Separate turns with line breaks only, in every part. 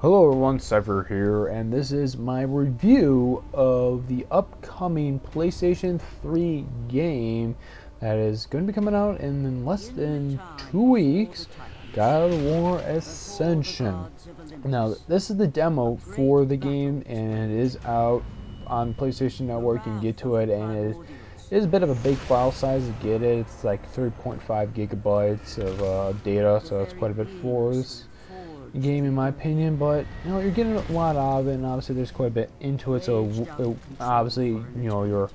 Hello everyone, Cypher here, and this is my review of the upcoming PlayStation 3 game that is going to be coming out in less than 2 weeks, God of War Ascension. Now, this is the demo for the game, and it is out on PlayStation Network. You can get to it, and it is a bit of a big file size to get it. It's like 3.5 gigabytes of data, so it's quite a bit for this game in my opinion, but you know, you're getting a lot out of it, and obviously there's quite a bit into it, so obviously, you know, your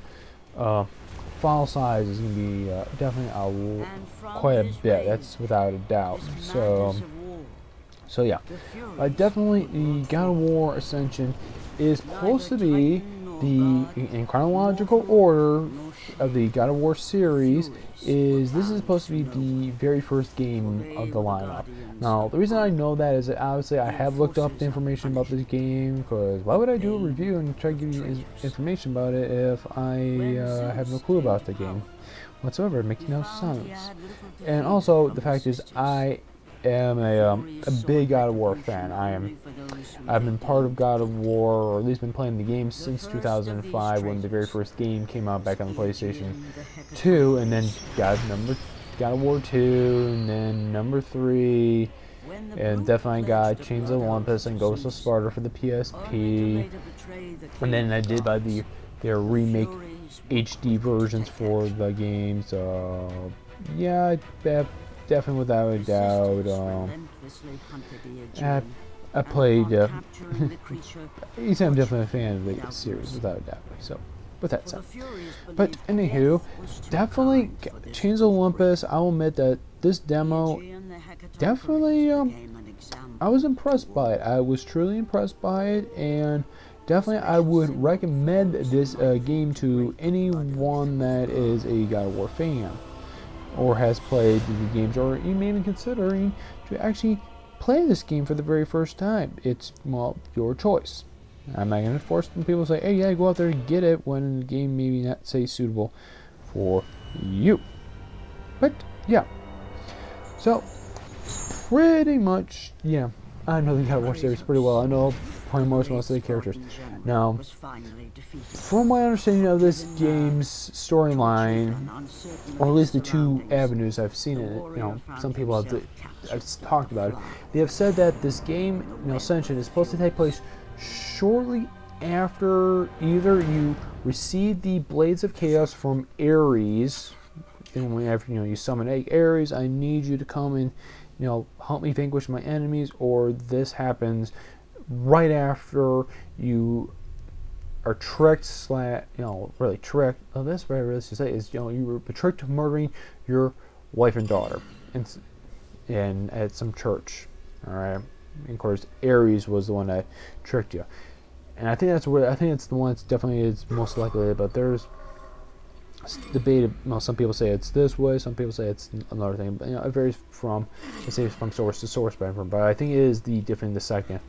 file size is going to be definitely quite a bit, that's without a doubt. So yeah, definitely the God of War Ascension is supposed to be in chronological order of the God of War series. This is supposed to be the very first game of the lineup. Now, the reason I know that is that obviously I have looked up the information about this game, because why would I do a review and try to give you information about it if I have no clue about the game whatsoever? It makes no sense. And also, the fact is, I am a big God of War fan. I've been part of God of War, or at least been playing the game since 2005 when the very first game came out back on the PlayStation 2, and then God of War 2, and then number 3, and definitely got Chains of Olympus and Ghost of Sparta for the PSP, and then I did buy their remake HD versions for the game. So yeah, definitely without a doubt. I played. You say I'm definitely a fan of the series without a doubt. So, with that said, but anywho, definitely Chains of Olympus. I'll admit that this demo definitely. I was impressed by it. I was truly impressed by it, and definitely I would recommend this game to anyone that is a God of War fan, or has played the games, or even even considering to actually play this game for the very first time. It's, well, your choice. I'm not going to force people to say, hey, yeah, go out there and get it, when the game maybe not say suitable for you. But yeah, so pretty much, yeah, I know the God of War series pretty well. I know pretty much most of the characters. Now, from my understanding of this game's storyline, or at least the two avenues I've seen in it, you know, some people have talked about it. They have said that this game, you know, Ascension, is supposed to take place shortly after either you receive the Blades of Chaos from Ares, and whenever, you know, you summon Ares, I need you to come and, you know, help me vanquish my enemies, or this happens right after you are tricked, you know, really tricked. Oh, that's what I really should say is, you know, you were tricked to murdering your wife and daughter, and at some church. All right, and of course Ares was the one that tricked you, and I think that's where it's the one that's definitely is most likely. But there's debate. You know, some people say it's this way, some people say it's another thing. But you know, it varies from, let's say, from source to source. But I think it is the second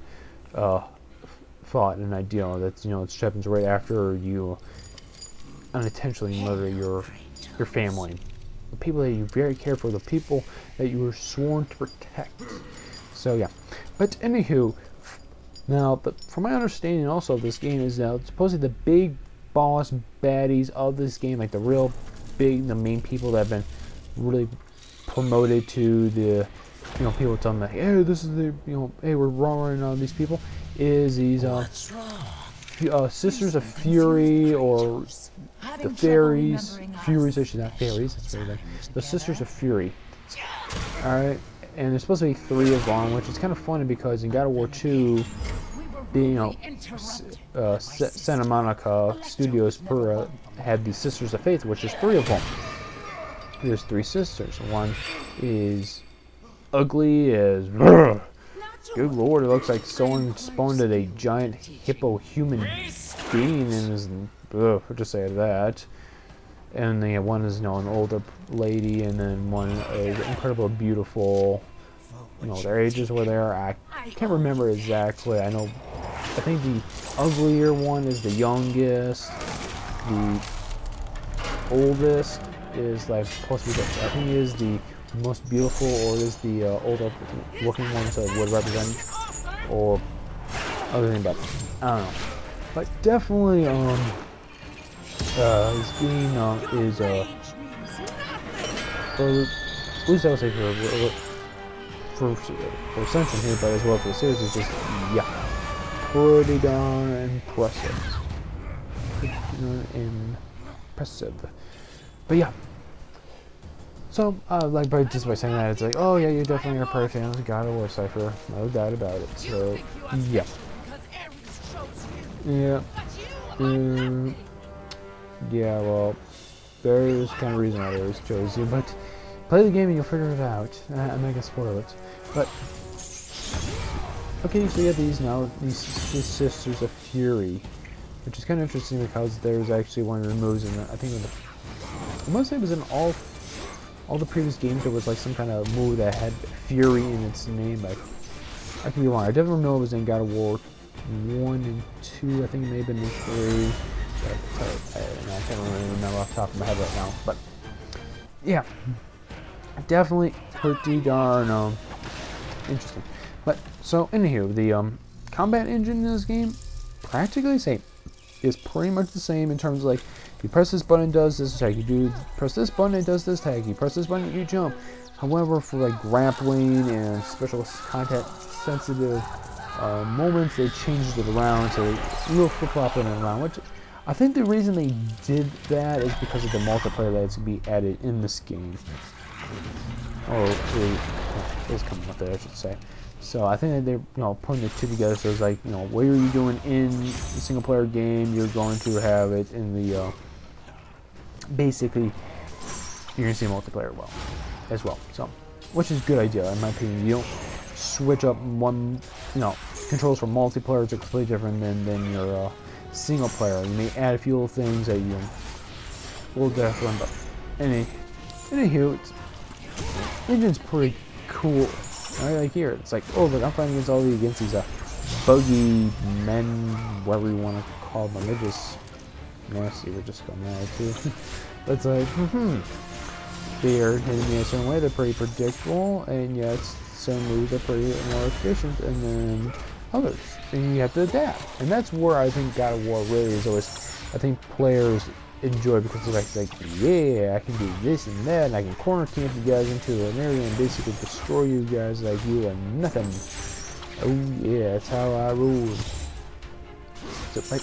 thought and idea that, you know, it happens right after you unintentionally murder your family, the people that you very care for, the people that you were sworn to protect. So yeah, but anywho, now, but from my understanding also of this game is that supposedly the big boss baddies of this game, like the real big, the main people that have been really promoted to the, you know, people telling them, hey, this is the, you know, hey, we're roaring on these people, is these Sisters of Fury, or the Fairies, Furies, I should not Fairies, that's very bad. The Sisters of Fury. Alright, and there's supposed to be 3 of them, which is kind of funny because in God of War 2, being, you know, Santa Monica Studios had the Sisters of Faith, which is 3 of them. There's 3 sisters. One is ugly as, good lord, it looks like someone spawned a giant hippo human being and is, we'll just say that. And then one is, you know, an older lady, and then one is incredibly beautiful. You know, their ages were there. I can't remember exactly. I think the uglier one is the youngest. The oldest is like supposed to be I think is the most beautiful, or is the older looking one, so it would represent, or other than that, I don't know. But definitely, this game is for, at least I would say for Ascension here, but as well for the series, is just, yeah, pretty darn impressive. Pretty darn impressive. But yeah. So, like, just by saying that, it's like, oh yeah, you're definitely a pretty fan of the God of War Cypher, no doubt about it. So, yeah. Yeah. Yeah, well, there's kind of reason I always chose you, but play the game and you'll figure it out. I'm not gonna spoil it. But, okay, so you have these Sisters of Fury, which is kind of interesting because there's actually one removes in, I think, I must say it was in all the previous games. There was like some kind of move that had Fury in its name. But I could be wrong. I definitely know it was in God of War 1 and 2. I think it may have been in 3. But I can't really remember off the top of my head right now. But yeah, definitely pretty darn interesting. But so anywho, the combat engine in this game practically the same. Is pretty much the same in terms of like, you press this button, it does this attack. You press this button, it does this attack. You press this button, you jump. However, for like grappling and special contact sensitive moments, they changed it around, so a little flip-flopping around. Which I think the reason they did that is because of the multiplayer that's to be added in this game. Or is coming up there, I should say. So I think that they're putting the two together. So it's like, what are you doing in the single player game, you're going to have it in the basically you're gonna see multiplayer as well. So which is a good idea in my opinion. You don't switch up one controls for multiplayer, which are completely different than your single player. You may add a few little things that you will different, but anywho, engine's pretty cool. Right, like here, it's like, oh look, I'm fighting against these buggy men, whatever you want to call them. They're just nasty. They're just going mad too. But it's like, they're hitting me a certain way. They're pretty predictable, and yet some moves are pretty more efficient, and then others, and you have to adapt. And that's where I think God of War really is always. I think players enjoy, because it's like, yeah, I can do this and that, and I can corner camp you guys into an area and basically destroy you guys like you are nothing. Oh yeah, that's how I roll. So, like,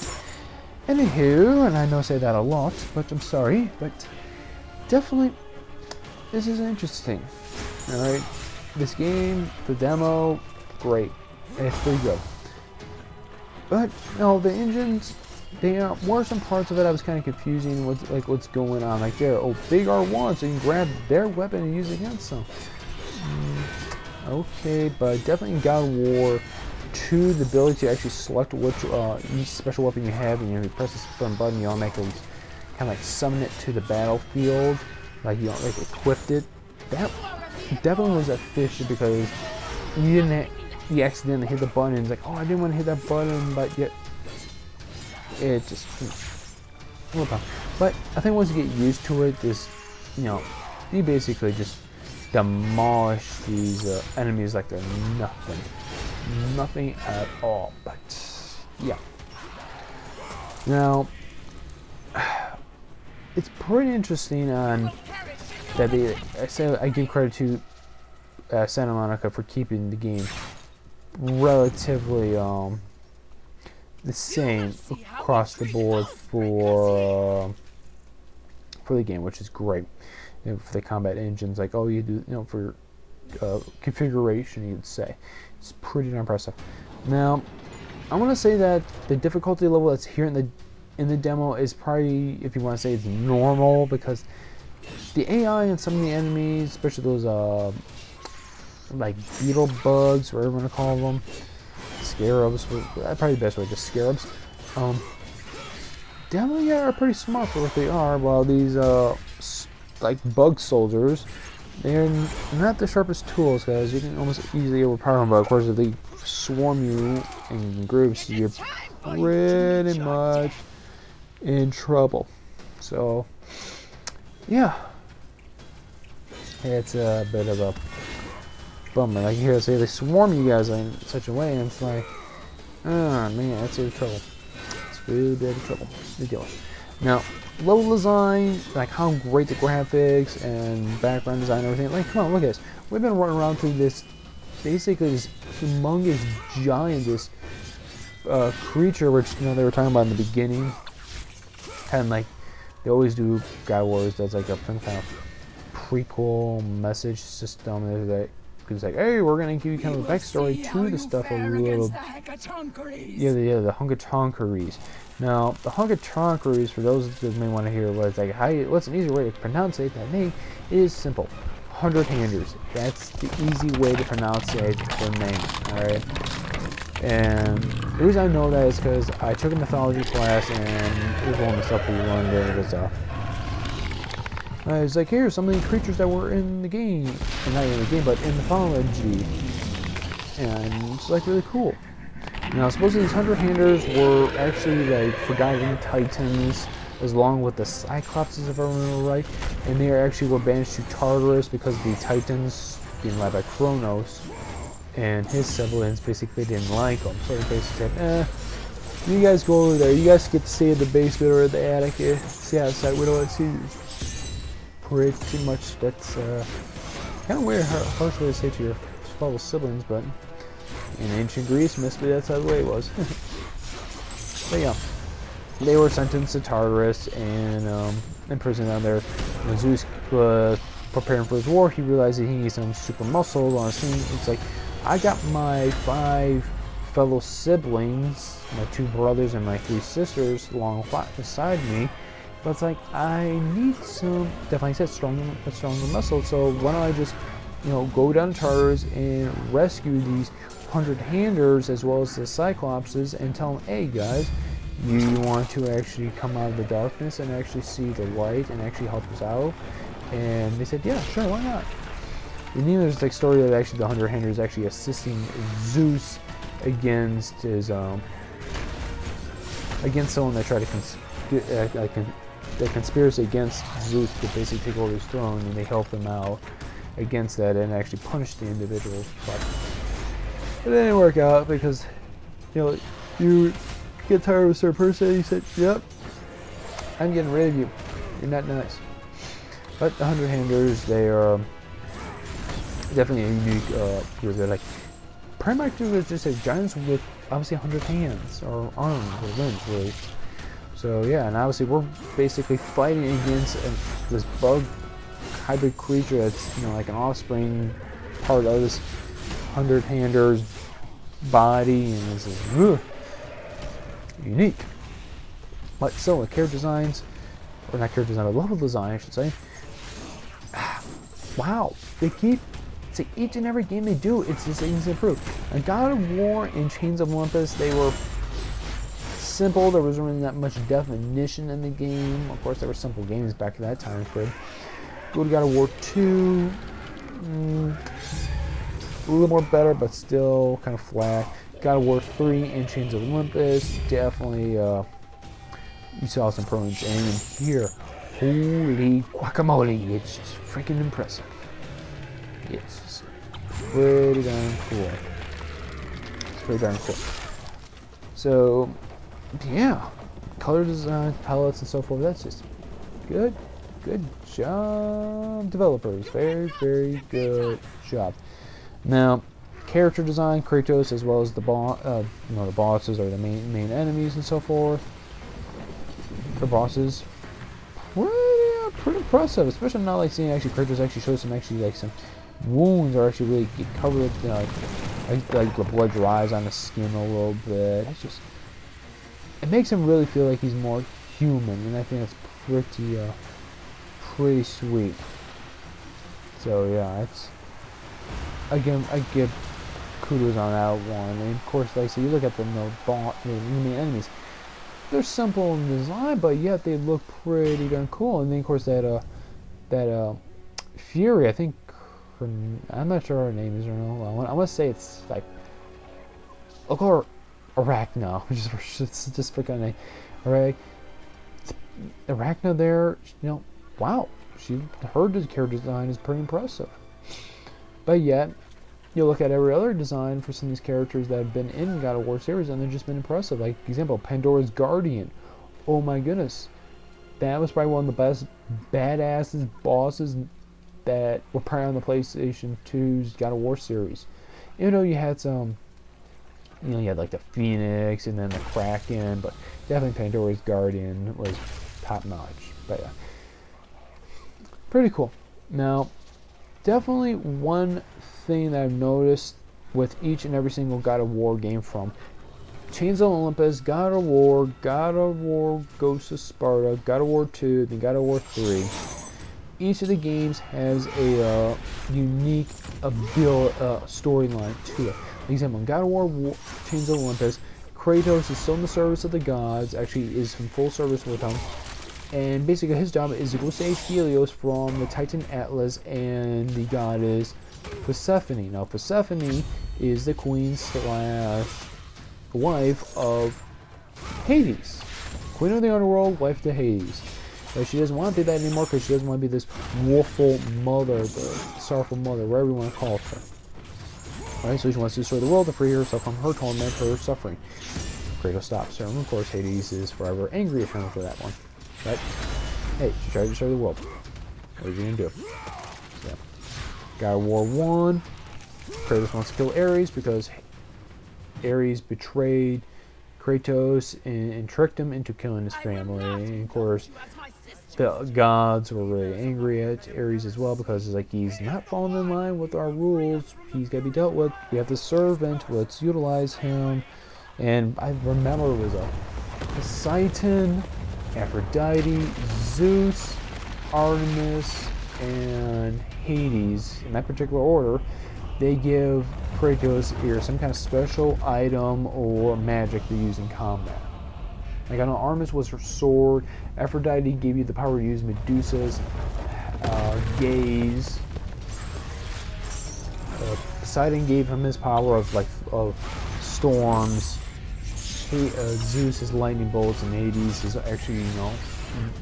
anywho, and I know I say that a lot, but I'm sorry, but definitely, this is interesting. Alright, this game, the demo, great. It's pretty good. But, the engines, there were some parts of it I was kind of confusing what's going on. Like there, big R1, so you can grab their weapon and use it against them. Okay, but definitely in God of War 2, the ability to actually select which each special weapon you have, and you press this button, you automatically kind of like summon it to the battlefield, like you equipped it. That definitely was efficient because you accidentally hit the button and it's like, oh, I didn't want to hit that button, but yet it just but I think once you get used to it, you basically just demolish these enemies like they're nothing at all. But yeah, now it's pretty interesting on that I give credit to Santa Monica for keeping the game relatively the same across the board for the game, which is great. For the combat engines, like you do, for configuration, you'd say it's pretty impressive. Now, I want to say that the difficulty level that's here in the demo is probably, if you want to say it's normal, because the AI and some of the enemies, especially those like beetle bugs, whatever you want to call them, scarabs, probably the best way, just scarabs, definitely are pretty smart for what they are, while these like bug soldiers, they're not the sharpest tools, guys. You can almost easily overpower them, but of course if they swarm you in groups, you're pretty much in trouble. So yeah, it's a bit of a bummer. Like here, say they swarm you guys in such a way, and it's like, Ah, man, that's in trouble. It's really bad trouble. Ridiculous. Now, level design, like how great the graphics and background design and everything. Like, come on, look at this. We've been running around through this, basically this humongous giant, this creature, which, you know, they were talking about in the beginning. Kind of like, they always do, God Wars does like a kind of prequel message system. That it's like, hey, we're gonna give you kind of a backstory to the stuff a little. Yeah, the Hunkatonkeries. Now, the Hunkatonkeries, for those that may want to hear what it's like, what's an easy way to pronounce that name? It is simple. 100-handers. That's the easy way to pronounce their name. All right. And the reason I know that is because I took a mythology class, and it was one of the stuff we learned there. It was like, here's some of the creatures that were in the game, and not in the game, but in mythology, and it's like really cool. Now, supposedly these 100-handers were actually like forgotten titans, along with the Cyclopses, if I remember right, and they actually were banished to Tartarus because the Titans, being led by Kronos, and his siblings basically didn't like them. So they basically said, you guys go over there. You guys get to stay in the basement or in the attic. Stay outside. We don't want to see you. Pretty much. That's kind of weird, harsh way to say to your fellow siblings, but in ancient Greece, maybe that's how the way it was. But yeah, they were sentenced to Tartarus and imprisoned down there. When Zeus was preparing for his war, he realized that he needed some super muscle on his team. It's like, I got my 5 fellow siblings, my 2 brothers and my 3 sisters alongside me, but it's like, I need some, definitely said, stronger muscle, so why don't I just, you know, go down to Tartarus and rescue these 100-handers as well as the Cyclopses and tell them, hey guys, you want to actually come out of the darkness and actually see the light and actually help us out? And they said, yeah, sure, why not? And then there's like story that actually the 100-handers actually assisting Zeus against his against someone that tried to the conspiracy against Zeus to basically take over his throne, and they helped him out against that and actually punish the individuals. But it didn't work out because, you know, you get tired of a certain person, you said, yep, I'm getting rid of you. You're not nice. But the 100-handers, they are definitely a unique group. They're like, pretty much just like giants with obviously 100 hands or arms or limbs, really. So yeah, and obviously we're basically fighting against this bug hybrid creature that's, you know, like an offspring part of this 100-hander's body, and this is unique. But still, with character designs, or not character design, but level design, I should say. Wow, they keep, it's like each and every game they do, it's just things improve. And God of War and Chains of Olympus, they were simple. There wasn't really that much definition in the game. Of course, there were simple games back at that time frame. Go to God of War 2, a little more better, but still kind of flat. God of War 3 and Chains of Olympus, definitely you saw some improvements. And here, holy guacamole, it's just freaking impressive. It's pretty darn cool. It's pretty darn cool. So, yeah, color design, palettes, and so forth, that's just good. Good job, developers. Very, very good job. Now, character design, Kratos, as well as the the bosses or the main enemies and so forth. The bosses, pretty impressive, especially now like seeing actually Kratos actually shows some some wounds are actually really get covered, you know, like the blood dries on the skin a little bit. It's just, it makes him really feel like he's more human, and I think that's pretty sweet. So yeah, it's, again, I give kudos on that one. And of course, like, so you look at the main enemies, they're simple in design, but yet they look pretty darn cool. And then of course that Fury, I think I'm not sure her name is, or no, I want to say it's like, I'll call her Arachna, just pick on a name. Alright, Arachna there, you know, wow, her character design is pretty impressive. But yet, you look at every other design for some of these characters that have been in God of War series, and they've just been impressive. Like, example, Pandora's Guardian. Oh my goodness. That was probably one of the best badasses bosses that were probably on the PlayStation 2's God of War series. Even though you had some, you know, you had like the Phoenix and then the Kraken, but definitely Pandora's Guardian was top notch. But yeah, pretty cool. Now, definitely one thing that I've noticed with each and every single God of War game, from Chains of Olympus, God of War, Ghosts of Sparta, God of War 2, then God of War 3, each of the games has a unique storyline to it. For example, in God of War Chains of Olympus, Kratos is still in the service of the gods, actually is in full service with them, and basically his job is to go save Helios from the Titan Atlas and the goddess Persephone. Now, Persephone is the queen / wife of Hades. Queen of the Underworld, wife to Hades. But she doesn't want to be that anymore because she doesn't want to be this woeful mother, the sorrowful mother, whatever you want to call her. Right? So she wants to destroy the world to free herself from her torment, her suffering. Kratos stops her, and of course Hades is forever angry at her for that one. Right? Hey, she tried to destroy the world. What are you going to do? So, God of War 1. Kratos wants to kill Ares because Ares betrayed Kratos and tricked him into killing his family. And of course, the gods were really angry at Ares as well because it's like, he's not falling in line with our rules. He's got to be dealt with. We have the servant. Let's utilize him. And I remember it was a Poseidon, Aphrodite, Zeus, Artemis, and Hades, in that particular order. They give Kratos either some kind of special item or magic to use in combat. Like, I know Artemis was her sword, Aphrodite gave you the power to use Medusa's gaze, Poseidon gave him his power of storms, Zeus is lightning bolts, and Hades is actually, you know,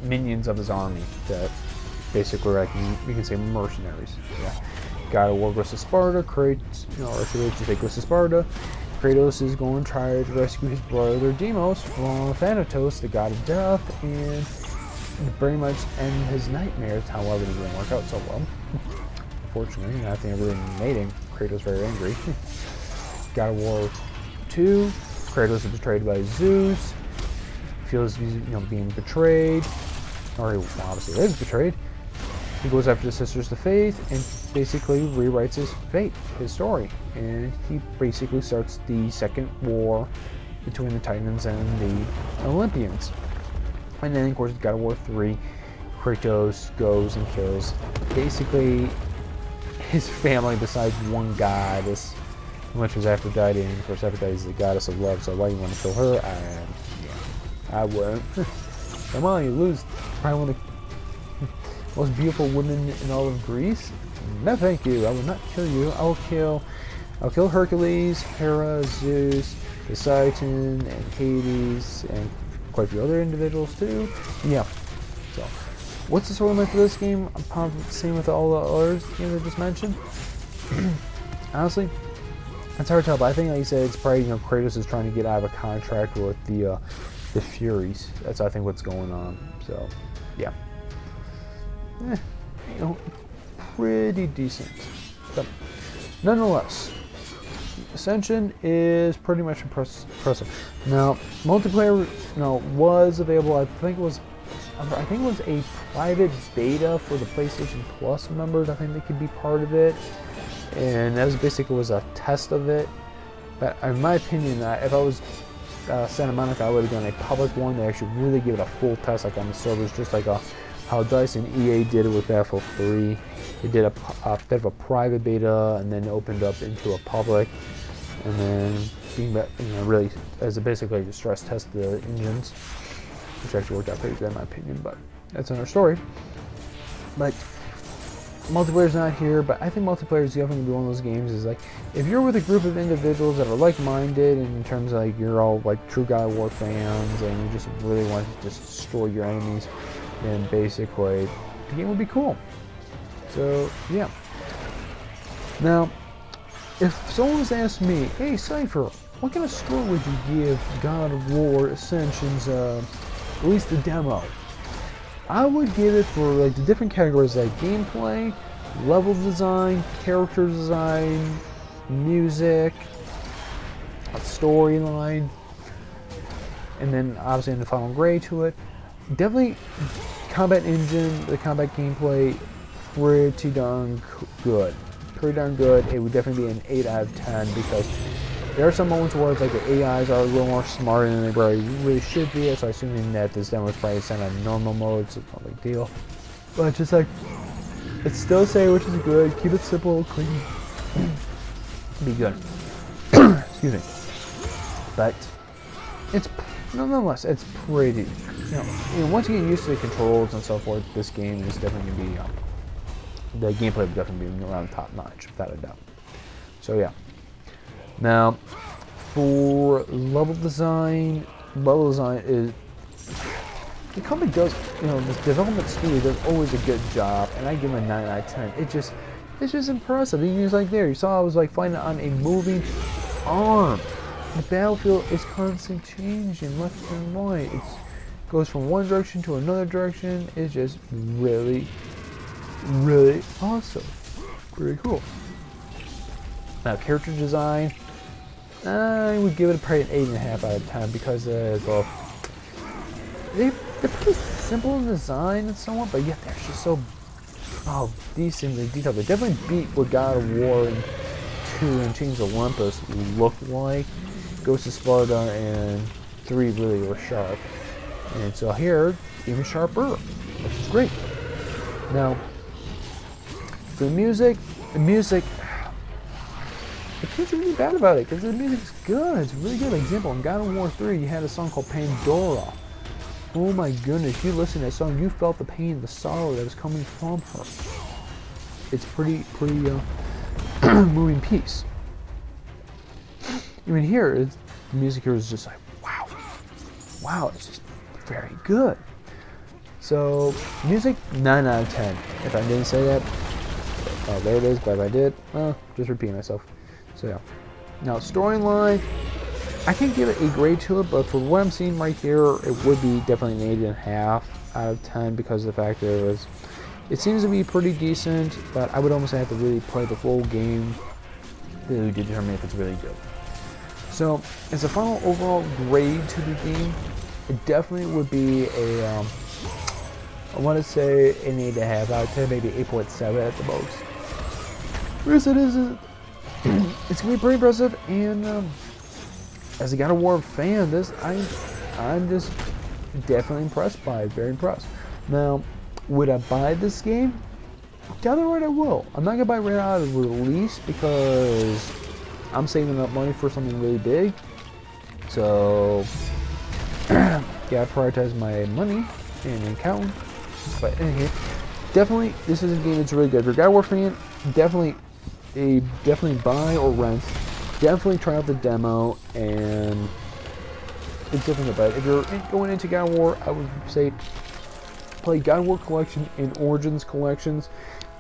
minions of his army that basically, like, you can say mercenaries. Yeah. God of War goes to Sparta. Kratos goes to Sparta. Kratos is going to try to rescue his brother Deimos from Thanatos, the god of death, and pretty much end his nightmares. However, it didn't work out so well. Unfortunately, after everything made him, Kratos very angry. God of War 2. Kratos is betrayed by Zeus. Feels he's, you know, being betrayed, or he obviously is betrayed. He goes after the Sisters of Faith and basically rewrites his fate, his story, and he basically starts the second war between the Titans and the Olympians. And then, of course, God of War 3, Kratos goes and kills basically his family besides one goddess, which was Aphrodite, and of course Aphrodite is the goddess of love, so why you want to kill her? I wouldn't. Come on, you lose probably one of the most beautiful women in all of Greece? No, thank you. I will not kill you. I'll kill Hercules, Hera, Zeus, Poseidon, and Hades, and quite a few other individuals too. Yeah. So, what's the storyline for this game? I'm probably the same with all the others games I just mentioned. Honestly, it's hard to tell, but I think, like you said, it's probably, you know, Kratos is trying to get out of a contract with the Furies. That's, I think, what's going on. So, yeah. You know, pretty decent. But nonetheless, Ascension is pretty much impressive. Now, multiplayer, you know, was available. I think it was a private beta for the PlayStation Plus members. I think they could be part of it, and that was basically a test of it. But in my opinion, if I was Santa Monica, I would have done a public one. They actually really give it a full test, like on the servers, just like how DICE and EA did it with Battlefield 3. They did a bit of a private beta and then opened up into a public, and then being, you know, really as basically to stress test the engines, which actually worked out pretty good in my opinion. But that's another story. But multiplayer's not here, but I think multiplayer is definitely gonna be one of those games. Is like, if you're with a group of individuals that are like-minded in terms of, like, you're all like true God of War fans and you just really want to just destroy your enemies, then basically the game would be cool. So yeah. Now, if someone was asked me, hey Cypher, what kind of score would you give God of War Ascension's, at least the demo? I would give it for like the different categories like gameplay, level design, character design, music, storyline, and then obviously in the final grade to it. Definitely combat engine, the combat gameplay, pretty darn good. Pretty darn good. It would definitely be an 8 out of 10 because there are some moments where it's like the AIs are a little more smarter than they really should be. So assuming that this demo is probably sent on normal mode, so it's no big deal. But just like, it's still say which is good. Keep it simple, clean. Be good. Excuse me. But it's nonetheless, it's pretty. You know, once you get used to the controls and so forth, this game is definitely gonna be. The gameplay will definitely be around top notch, without a doubt. So yeah. Now, for level design is the company does, you know, this development studio does always a good job, and I give them a 9 out of 10. It's just impressive. Even just like there, you saw I was like fighting on a moving arm. The battlefield is constantly changing left and right. It goes from one direction to another direction. It's just really awesome. Pretty cool. Now, character design, I would give it probably an 8.5 out of 10 because well, they're pretty simple in design and so on, but yet they're just so decently detailed. They definitely beat what God of War 2 and Chains of Olympus looked like. Ghost of Sparta and 3 really were sharp, and so here even sharper, which is great. Now, for the music, I can't say anything bad about it because the music's good. It's really good. Like, example, in God of War 3, you had a song called Pandora. Oh my goodness, you listen to that song, you felt the pain, the sorrow that was coming from her. It's pretty moving piece. Even here, the music here is just like, wow, it's just very good. So, music, 9 out of 10. If I didn't say that, there it is, but if I did, just repeat myself. So yeah. Now, storyline, I can't give it a grade to it, but for what I'm seeing right here, it would be definitely an 8.5 out of 10 because of the fact that it seems to be pretty decent, but I would almost have to really play the full game to determine if it's really good. So, as a final overall grade to the game, it definitely would be a, I want to say an 8.5 out of 10, maybe 8.7 at the most. Whereas it is, it's going to be pretty impressive, and as a God of War fan, I'm just definitely impressed by it, very impressed. Now, would I buy this game? Down the road I will. I'm not going to buy it right out of release because I'm saving up money for something really big. So, yeah, I prioritize my money and account. But anyway, definitely, this is a game that's really good. If you're a God of War fan, definitely buy or rent. Definitely try out the demo, and it's definitely good. But if you're going into God of War, I would say play God of War Collection and Origins Collections,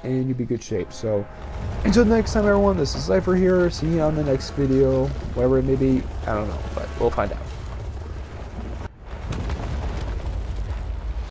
and you'll be in good shape. So, until next time, everyone, this is Cypher here. See you on the next video, whatever it may be. I don't know, but we'll find out.